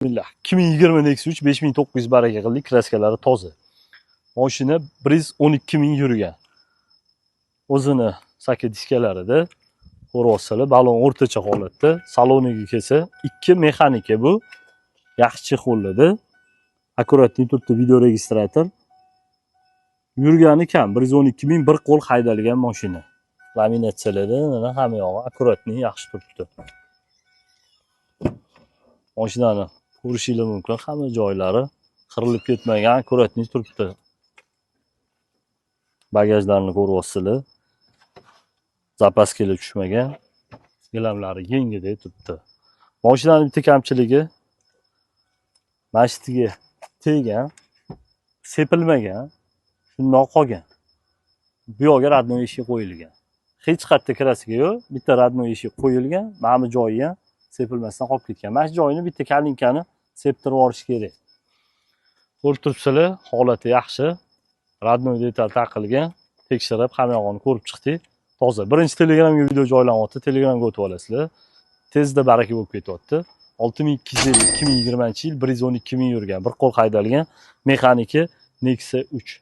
Bismillah. 2020 Nexus 3 5900 baraka qildik, kraskalari toza. Mashina 112 ming yurgan. O'zini saka diskalarida ko'ryapsizlar, balon o'rtacha holatda. Saloniga kelsa, 2 mexanika bu. Yaxshi qo'lladi. Akkuratni turibdi video registrator. Yurgani kam, 112 ming bir qo'l haydalgan mashina. Laminatsiyalarda mana hamma yog'i akkuratni yaxshi turibdi. Mashinani ko'rishingiz mumkin, hamma joylari qirilib ketmagan, akkuratni turibdi. Bagajlarni ko'ryapsizlar. Zapaskalar tushmagan. Gilamlari yengidek turibdi. Mashinaning bitta kamchiligi mashtiga tegan, sepilmagan, shundoq qolgan. Bu yoqqa radnoy eshik qo'yilgan. Hech qayerda kirasiga yo'q, bitta radnoy eshik qo'yilgan, mana bu joyi ham sepilmasdan qolib ketgan. Mana shu joyini bitta kalinkani septirib yuborish kerak. Ko'rib turibsizlar, holati yaxshi. Radnoy detal taqilgan, tekshirib hamma yog'ini ko'rib chiqdik. Toza. Birinchi Telegramga video joylanyapti, Telegramga o'tib olasizlar. Tezda baraka bo'lib ketyapti. 6250 2020-yil 112 ming yurgan, bir qo'l haydalgan mexaniki Nexus 3.